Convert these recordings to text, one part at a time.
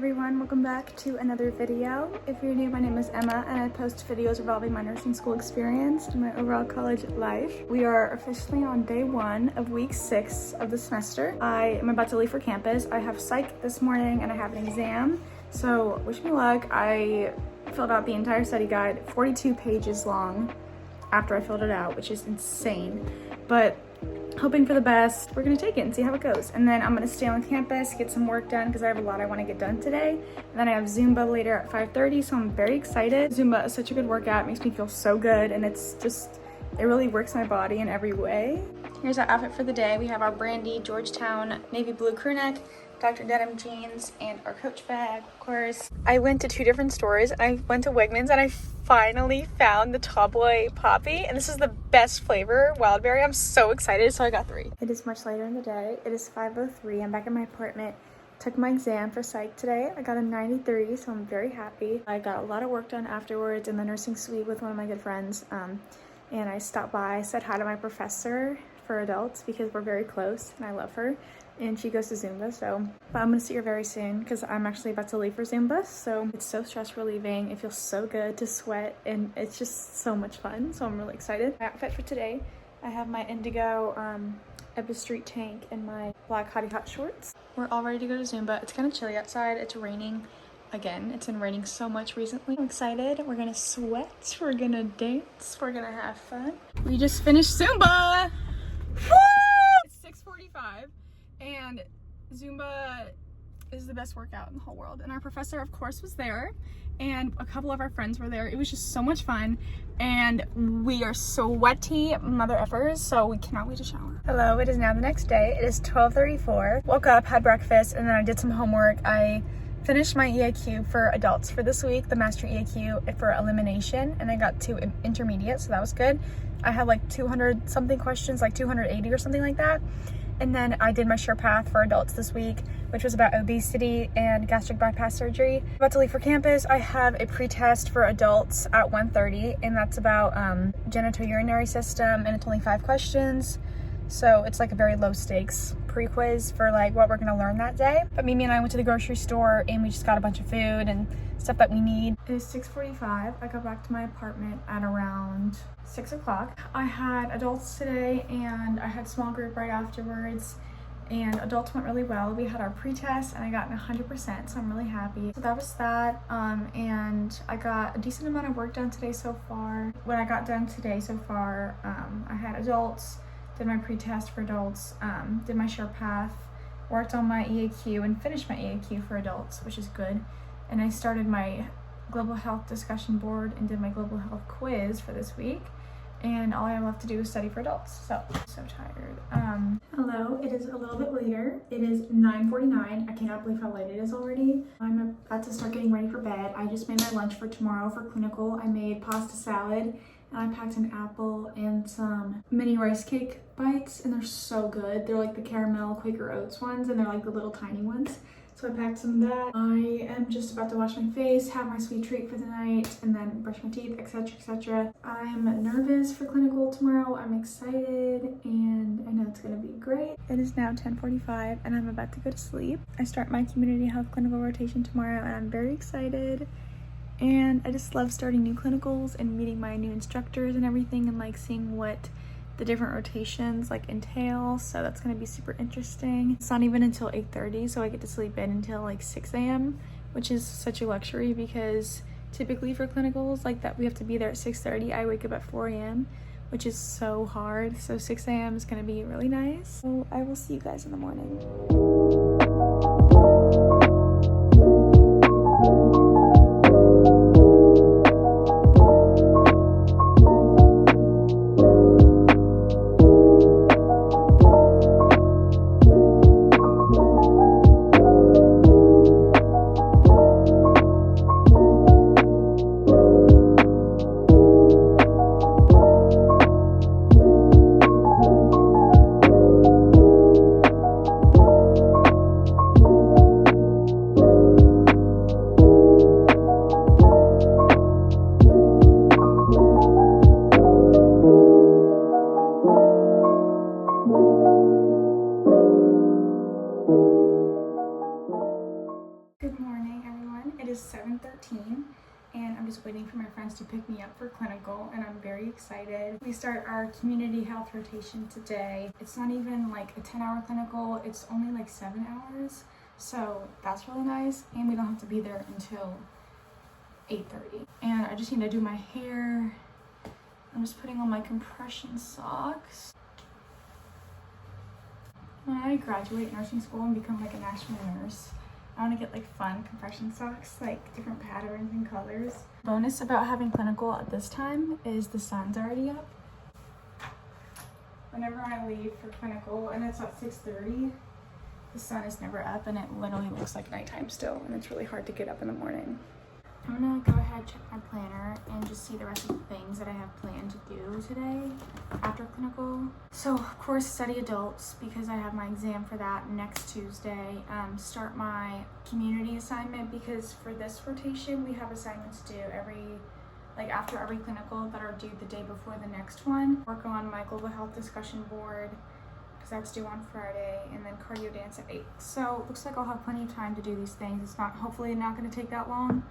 everyone, welcome back to another video. If you're new, my name is Emma and I post videos revolving my nursing school experience and my overall college life. We are officially on day 1 of week 6 of the semester. I am about to leave for campus. I have psych this morning and I have an exam, so wish me luck. I filled out the entire study guide, 42 pages long after I filled it out, which is insane, but hoping for the best. We're gonna take it and see how it goes. And then I'm gonna stay on campus, get some work done because I have a lot I want to get done today. And then I have Zumba later at 5:30, so I'm very excited. Zumba is such a good workout, it makes me feel so good, and it really works my body in every way. Here's our outfit for the day. We have our Brandy Georgetown navy blue crew neck, Dr. Denim jeans, and our Coach bag, of course. I went to 2 different stores. I went to Wegmans and I finally found the Tall Boy Poppy, and this is the best flavor, wild berry. I'm so excited, so I got 3. It is much later in the day. It is 5:03. I'm back at my apartment. Took my exam for psych today. I got a 93, so I'm very happy. I got a lot of work done afterwards in the nursing suite with one of my good friends, and I stopped by, said hi to my professor for adults because we're very close and I love her, and she goes to Zumba, but I'm gonna see her very soon because I'm actually about to leave for Zumba. So it's so stress relieving. It feels so good to sweat and it's just so much fun, so I'm really excited. My outfit for today, I have my indigo Ebba Street tank and my black hottie hot shorts. We're all ready to go to Zumba. It's kind of chilly outside. It's raining again. It's been raining so much recently. I'm excited. We're gonna sweat, we're gonna dance, we're gonna have fun. We just finished Zumba. Woo! It's 6:45 and Zumba is the best workout in the whole world, and our professor of course was there and a couple of our friends were there. It was just so much fun and we are sweaty mother effers, so we cannot wait to shower. Hello, it is now the next day. It is 12:34. Woke up, had breakfast, and then I did some homework. I finished my EAQ for adults for this week, the master EAQ for elimination, and I got 2 intermediate, so that was good. I had like 200 something questions, like 280 or something like that. And then I did my sure path for adults this week, which was about obesity and gastric bypass surgery. About to leave for campus. I have a pre-test for adults at 1:30, and that's about genitourinary system, and it's only 5 questions. So it's like a very low stakes pre-quiz for like what we're gonna learn that day. But Mimi and I went to the grocery store and we just got a bunch of food and stuff that we need. It is 6:45. I got back to my apartment at around 6 o'clock. I had adults today and I had small group right afterwards, and adults went really well. We had our pre-test and I got 100%, so I'm really happy. So that was that, and I got a decent amount of work done today so far. What I got done today so far, I had adults, did my pre-test for adults, did my sure path, worked on my EAQ and finished my EAQ for adults, which is good. And I started my global health discussion board and did my global health quiz for this week. And all I have left to do is study for adults. So tired. Hello, it is a little bit later. It is 9:49. I cannot believe how late it is already. I'm about to start getting ready for bed. I just made my lunch for tomorrow for clinical. I made pasta salad, and I packed an apple and some mini rice cake bites, and they're so good. They're like the caramel Quaker Oats ones, and they're like the little tiny ones. So I packed some of that. I am just about to wash my face, have my sweet treat for the night, and then brush my teeth, etc, etc. I'm nervous for clinical tomorrow. I'm excited, and I know it's gonna be great. It is now 10:45, and I'm about to go to sleep. I start my community health clinical rotation tomorrow, and I'm very excited. And I just love starting new clinicals and meeting my new instructors and everything, and like seeing what the different rotations like entail, so that's gonna be super interesting. It's not even until 8:30, so I get to sleep in until like 6 a.m, which is such a luxury because typically for clinicals like that we have to be there at 6:30. I wake up at 4 a.m, which is so hard, so 6 a.m. is gonna be really nice. So I will see you guys in the morning. is 7:13 and I'm just waiting for my friends to pick me up for clinical, and I'm very excited. We start our community health rotation today. It's not even like a 10-hour clinical, it's only like 7 hours. So that's really nice, and we don't have to be there until 8:30. And I just need to do my hair. I'm just putting on my compression socks. When I graduate nursing school and become like an actual nurse, I want to get like fun compression socks, like different patterns and colors. Bonus about having clinical at this time is the sun's already up. Whenever I leave for clinical and it's at 6:30, the sun is never up and it literally looks like nighttime still, and it's really hard to get up in the morning. I'm gonna go ahead, check my planner, and just see the rest of the things that I have planned to do today after clinical. So of course, study adults because I have my exam for that next Tuesday. Start my community assignment because for this rotation, we have assignments due after every clinical that are due the day before the next one. Work on my global health discussion board because that's due on Friday, and then cardio dance at 8. So it looks like I'll have plenty of time to do these things. It's hopefully not gonna take that long.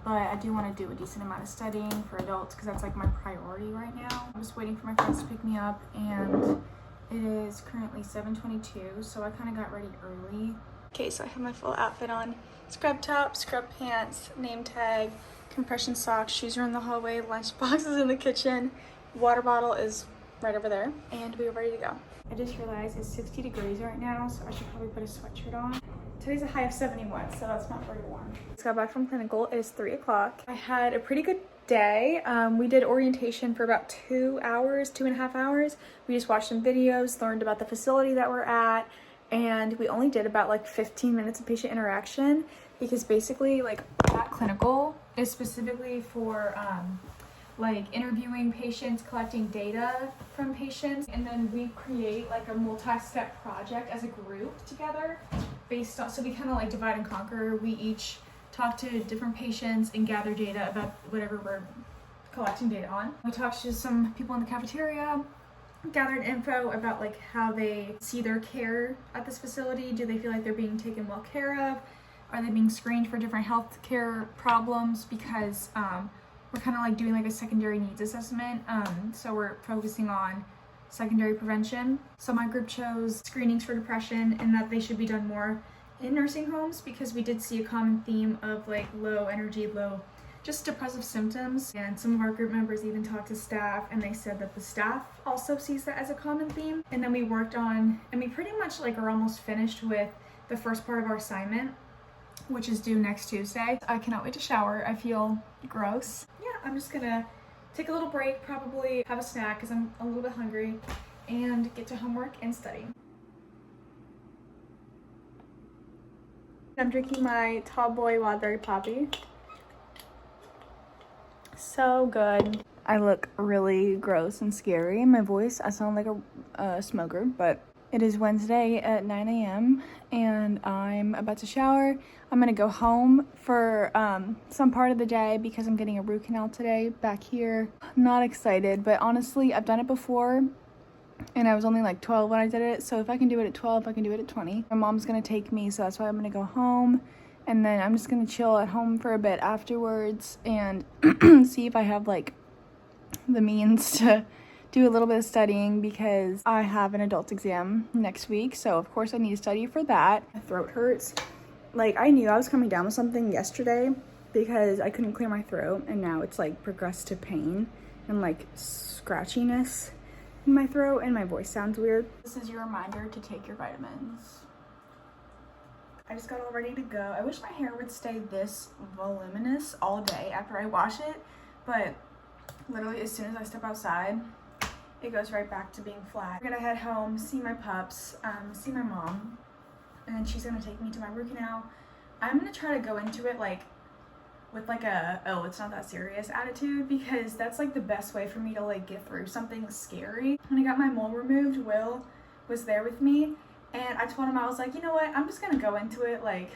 But I do want to do a decent amount of studying for adults because that's like my priority right now. I'm just waiting for my friends to pick me up, and it is currently 7:22, so I kind of got ready early. Okay, so I have my full outfit on. Scrub top, scrub pants, name tag, compression socks, shoes are in the hallway, lunch box is in the kitchen, water bottle is right over there, and we are ready to go. I just realized it's 60 degrees right now, so I should probably put a sweatshirt on. Today's a high of 71, so that's not very warm. Just got back from clinical. It is 3 o'clock. I had a pretty good day. We did orientation for about 2 hours, 2.5 hours. We just watched some videos, learned about the facility that we're at, and we only did about like 15 minutes of patient interaction because basically like that clinical is specifically for like interviewing patients, collecting data from patients, and then we create like a multi-step project as a group together based on, so we kind of like divide and conquer. We each talk to different patients and gather data about whatever we're collecting data on. We talked to some people in the cafeteria, gathered info about like how they see their care at this facility. Do they feel like they're being taken well care of? Are they being screened for different health care problems? Because we're kind of like doing like a secondary needs assessment. So we're focusing on secondary prevention. So my group chose screenings for depression and that they should be done more in nursing homes because we did see a common theme of like low energy, just depressive symptoms. And some of our group members even talked to staff, and they said that the staff also sees that as a common theme. And then we worked on, and we pretty much like are almost finished with the first part of our assignment, which is due next Tuesday. I cannot wait to shower. I feel gross. Yeah, I'm just gonna take a little break, probably have a snack because I'm a little bit hungry, and get to homework and study. I'm drinking my Tall Boy Wild Berry Poppy. So good. I look really gross and scary in my voice. I sound like a smoker, but it is Wednesday at 9 a.m. and I'm about to shower. I'm gonna go home for some part of the day because I'm getting a root canal today back here. Not excited, but honestly, I've done it before and I was only like 12 when I did it. So if I can do it at 12, I can do it at 20. My mom's gonna take me, so that's why I'm gonna go home. And then I'm just gonna chill at home for a bit afterwards and see if I have like the means to do a little bit of studying because I have an adult exam next week. So of course I need to study for that. My throat hurts. Like I knew I was coming down with something yesterday because I couldn't clear my throat, and now it's like progressed to pain and like scratchiness in my throat, and my voice sounds weird. This is your reminder to take your vitamins. I just got all ready to go. I wish my hair would stay this voluminous all day after I wash it, but literally as soon as I step outside, it goes right back to being flat. I'm gonna head home, see my pups, see my mom, and then she's gonna take me to my root canal. I'm gonna try to go into it like with like a, oh, it's not that serious attitude, because that's like the best way for me to like get through something scary. When I got my mole removed, Will was there with me, and I told him, I was like, you know what, I'm just gonna go into it like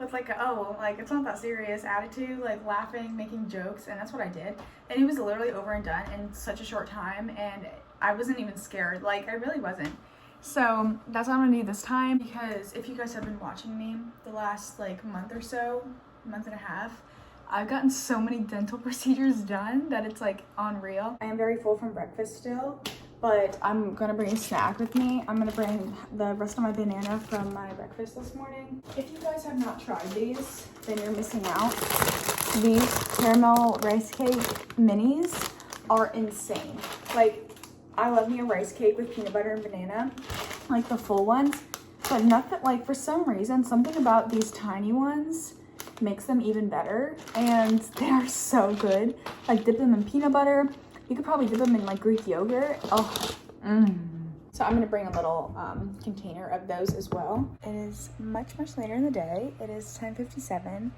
with like a, oh, like it's not that serious attitude, like laughing, making jokes, and that's what I did. And it was literally over and done in such a short time, and I wasn't even scared, like I really wasn't. So that's what I'm gonna do this time, because if you guys have been watching me the last like month or so, month and a half, I've gotten so many dental procedures done that it's like unreal. I am very full from breakfast still, but I'm gonna bring a snack with me. I'm gonna bring the rest of my banana from my breakfast this morning. If you guys have not tried these, then you're missing out. These caramel rice cake minis are insane. Like, I love me a rice cake with peanut butter and banana, like the full ones, but nothing, like for some reason, something about these tiny ones makes them even better, and they are so good. Like, dip them in peanut butter. You could probably dip them in like Greek yogurt. Oh, So I'm gonna bring a little container of those as well. It is much later in the day. It is 10:57.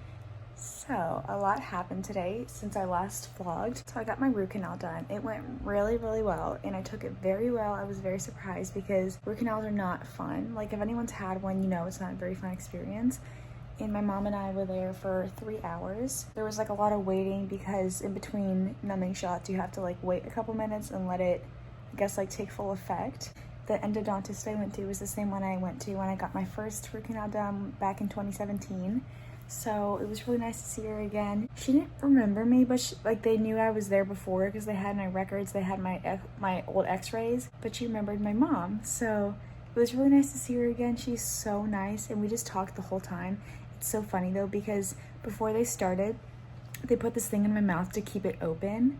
So a lot happened today since I last vlogged. So I got my root canal done. It went really well, and I took it very well. I was very surprised because root canals are not fun. Like, if anyone's had one, you know it's not a very fun experience. And my mom and I were there for 3 hours. There was like a lot of waiting because in between numbing shots you have to like wait a couple minutes and let it, I guess, like take full effect. The endodontist I went to was the same one I went to when I got my first root canal done back in 2017. So it was really nice to see her again. She didn't remember me, but like they knew I was there before because they had my records, they had my old x-rays, but she remembered my mom. So it was really nice to see her again. She's so nice, and we just talked the whole time. It's so funny though, because before they started, they put this thing in my mouth to keep it open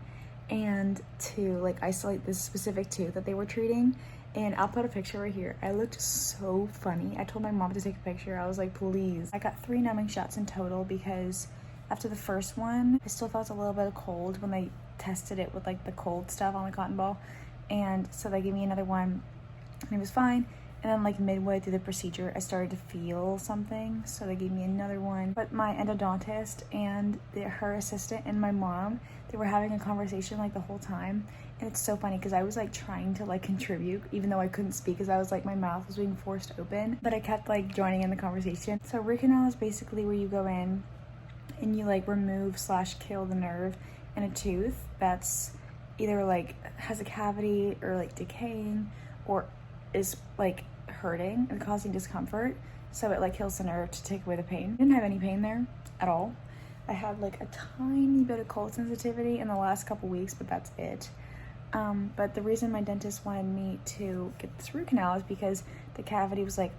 and to like isolate this specific tooth that they were treating. And I'll put a picture right here. I looked so funny. I told my mom to take a picture. I was like, please. I got 3 numbing shots in total because after the first one, I still felt a little bit of cold when they tested it with like the cold stuff on the cotton ball. And so they gave me another one and it was fine. And then like midway through the procedure, I started to feel something. So they gave me another one. But my endodontist and her assistant and my mom, they were having a conversation like the whole time. And it's so funny because I was like trying to like contribute even though I couldn't speak because I was like, my mouth was being forced open, but I kept like joining in the conversation. So root canal is basically where you go in and you like remove / kill the nerve in a tooth that's either like has a cavity or like decaying or is like hurting and causing discomfort. So it like kills the nerve to take away the pain. I didn't have any pain there at all. I had like a tiny bit of cold sensitivity in the last couple weeks, but that's it. But the reason my dentist wanted me to get this root canal is because the cavity was like,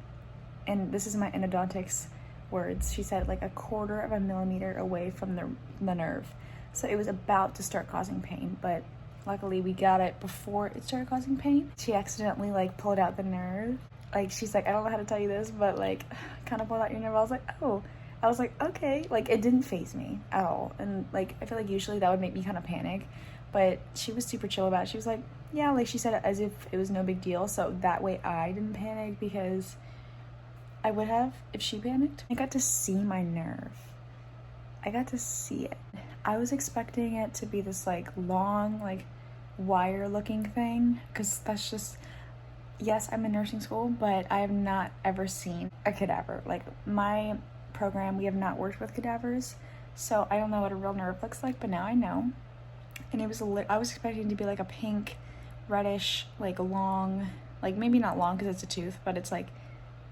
and this is my endodontix words, she said like 1/4 of a millimeter away from the nerve. So it was about to start causing pain, but luckily we got it before it started causing pain. She accidentally like pulled out the nerve. Like, she's like, I don't know how to tell you this, but like kind of pulled out your nerve. I was like, oh. I was like, okay. Like, it didn't faze me at all. And like, I feel like usually that would make me kind of panic. But she was super chill about it. She was like, yeah, like she said it as if it was no big deal. So that way I didn't panic because I would have if she panicked. I got to see my nerve. I got to see it. I was expecting it to be this like long, like wire looking thing. Because that's just, yes, I'm in nursing school, but I have not ever seen a cadaver. Like, my program, we have not worked with cadavers. So I don't know what a real nerve looks like, but now I know. And it was I was expecting it to be like a pink, reddish, like long, like maybe not long because it's a tooth, but it's like,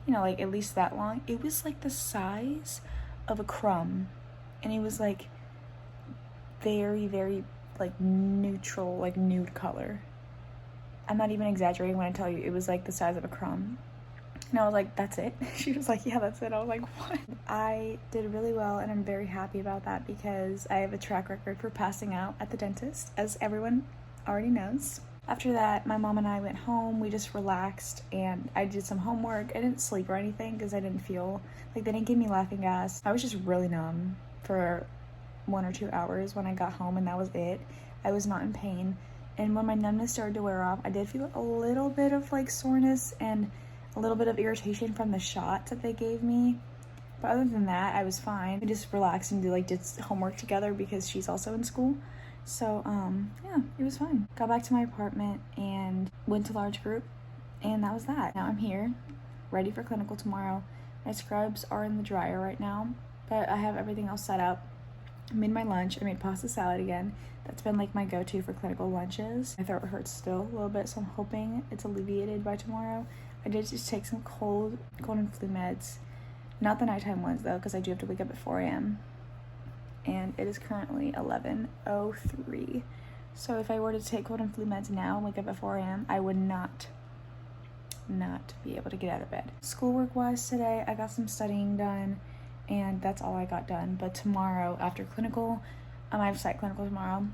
you know, like at least that long. It was like the size of a crumb, and it was like very like neutral, like nude color. I'm not even exaggerating when I tell you it was like the size of a crumb. And I was like, that's it? She was like, yeah, that's it. I was like, what? I did really well, and I'm very happy about that because I have a track record for passing out at the dentist, as everyone already knows. After that, my mom and I went home. We just relaxed, and I did some homework. I didn't sleep or anything because I didn't feel like, they didn't give me laughing gas. I was just really numb for 1 or 2 hours when I got home, and that was it. I was not in pain. And when my numbness started to wear off, I did feel a little bit of like soreness and a little bit of irritation from the shots that they gave me. But other than that, I was fine. We just relaxed and did homework together because she's also in school. So, yeah, it was fine. Got back to my apartment and went to large group, and that was that. Now I'm here, ready for clinical tomorrow. My scrubs are in the dryer right now, but I have everything else set up. I made my lunch. I made pasta salad again. That's been like my go-to for clinical lunches. My throat hurts still a little bit, so I'm hoping it's alleviated by tomorrow. I did just take some cold and flu meds. Not the nighttime ones though, because I do have to wake up at 4 a.m. And it is currently 11:03. So if I were to take cold and flu meds now and wake up at 4 a.m., I would not be able to get out of bed. Schoolwork wise today, I got some studying done, and that's all I got done. But tomorrow, after clinical, I have site clinical tomorrow.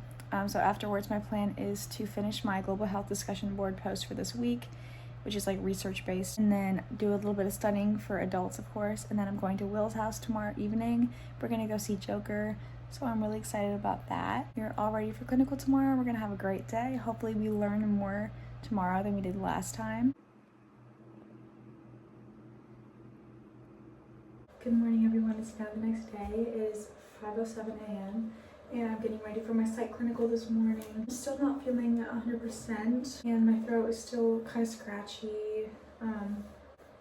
So afterwards, my plan is to finish my global health discussion board post for this week, which is like research based, and then do a little bit of studying for adults, of course. And then I'm going to Will's house tomorrow evening. We're gonna go see Joker. So I'm really excited about that. We're all ready for clinical tomorrow. We're gonna have a great day. Hopefully we learn more tomorrow than we did last time. Good morning, everyone. It's now the next day. It is 5:07 a.m. and I'm getting ready for my site clinical this morning. I'm still not feeling 100% and my throat is still kind of scratchy.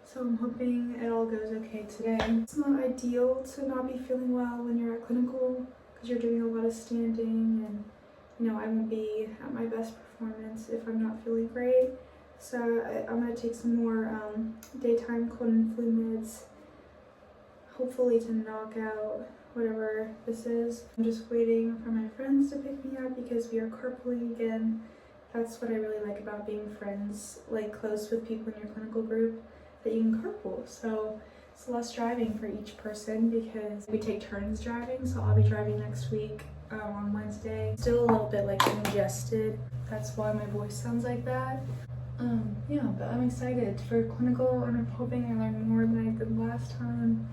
So I'm hoping it all goes okay today. It's not ideal to not be feeling well when you're at clinical because you're doing a lot of standing, and you know, I won't be at my best performance if I'm not feeling great. So I'm gonna take some more daytime cold and flu meds, hopefully to knock out whatever this is. I'm just waiting for my friends to pick me up because we are carpooling again. That's what I really like about being friends, like close with people in your clinical group, that you can carpool. So it's less driving for each person because we take turns driving. So I'll be driving next week on Wednesday. Still a little bit like congested. That's why my voice sounds like that. Yeah, but I'm excited for clinical and I'm hoping I learn more than I did last time.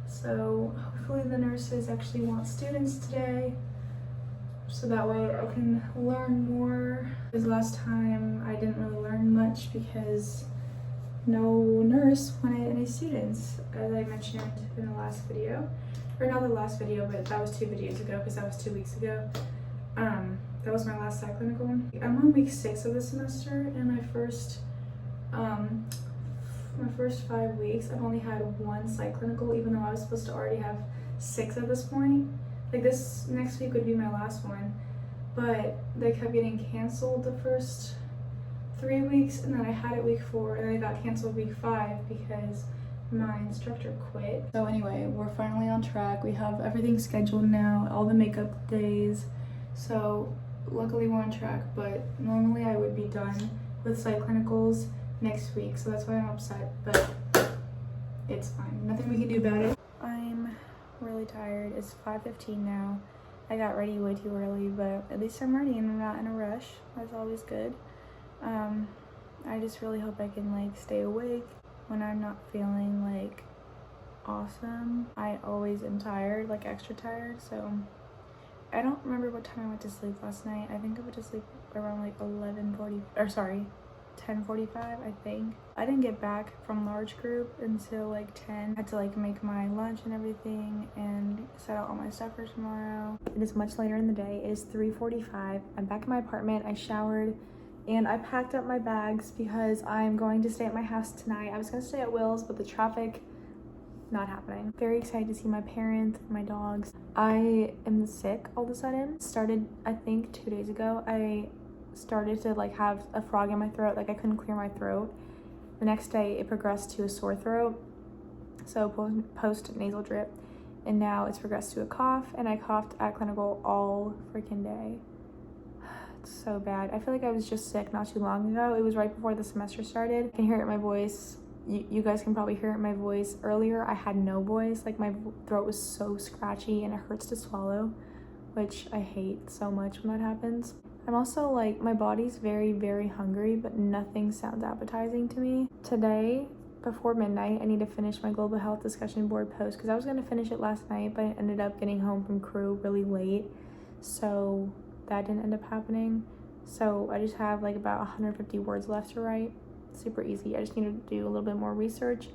So hopefully the nurses actually want students today, so that way I can learn more. Because last time I didn't really learn much because no nurse wanted any students, as I mentioned in the last video. Or not the last video, but that was 2 videos ago because that was 2 weeks ago. That was my last site clinical one. I'm on week 6 of the semester, and my first 5 weeks, I've only had 1 site clinical, even though I was supposed to already have 6 at this point. Like this next week would be my last one, but they kept getting canceled the first 3 weeks, and then I had it week 4, and then it got canceled week 5 because my instructor quit. So anyway, we're finally on track. We have everything scheduled now, all the makeup days. So luckily we're on track, but normally I would be done with site clinicals next week, so that's why I'm upset, but it's fine. Nothing we can do about it. I'm really tired. It's 5:15 now. I got ready way too early, but at least I'm ready and I'm not in a rush. That's always good. I just really hope I can like stay awake when I'm not feeling like awesome. I always am tired, like extra tired, so I don't remember what time I went to sleep last night. I think I went to sleep around like 10:45, I think. I didn't get back from large group until like 10. I had to like make my lunch and everything and set out all my stuff for tomorrow. It is much later in the day. It is 3:45. I'm back in my apartment. I showered and I packed up my bags because I'm going to stay at my house tonight. I was gonna stay at Will's, but the traffic, not happening. Very excited to see my parents, my dogs. I am sick all of a sudden. Started, I think 2 days ago. I started to like have a frog in my throat, like I couldn't clear my throat. The next day it progressed to a sore throat, so post nasal drip, and now it's progressed to a cough, and I coughed at clinical all freaking day. It's so bad. I feel like I was just sick not too long ago. It was right before the semester started. I can hear it in my voice. You guys can probably hear it in my voice. Earlier I had no voice, like my throat was so scratchy and it hurts to swallow, which I hate so much when that happens. I'm also like, my body's very, very hungry, but nothing sounds appetizing to me. Today, before midnight, I need to finish my global health discussion board post because I was gonna finish it last night, but I ended up getting home from crew really late. So that didn't end up happening. So I just have like about 150 words left to write. Super easy. I just need to do a little bit more research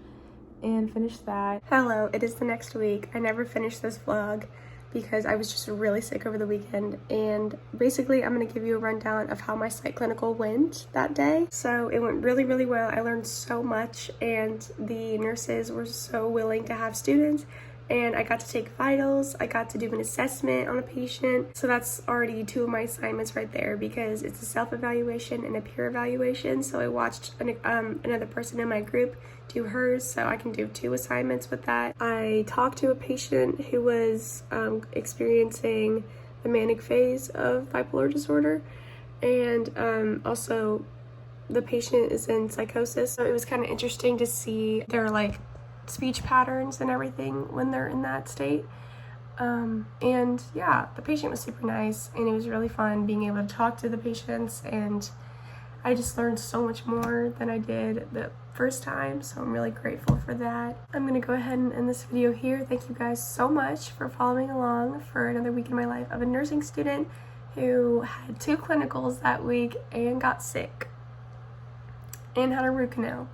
and finish that. Hello, it is the next week. I never finished this vlog because I was just really sick over the weekend, and basically I'm going to give you a rundown of how my site clinical went that day. So it went really, really well. I learned so much, and the nurses were so willing to have students and I got to take vitals. I got to do an assessment on a patient. So that's already 2 of my assignments right there, because it's a self-evaluation and a peer evaluation. So I watched another person in my group do hers, so I can do 2 assignments with that. I talked to a patient who was experiencing the manic phase of bipolar disorder, and also the patient is in psychosis. So it was kind of interesting to see their like speech patterns and everything when they're in that state. And yeah, the patient was super nice, and it was really fun being able to talk to the patients, and I just learned so much more than I did the first time, so I'm really grateful for that. I'm gonna go ahead and end this video here. Thank you guys so much for following along for another week in my life of a nursing student who had 2 clinicals that week and got sick and had a root canal.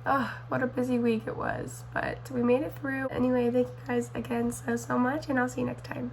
Oh, what a busy week it was, but we made it through. Anyway, thank you guys again so much, and I'll see you next time.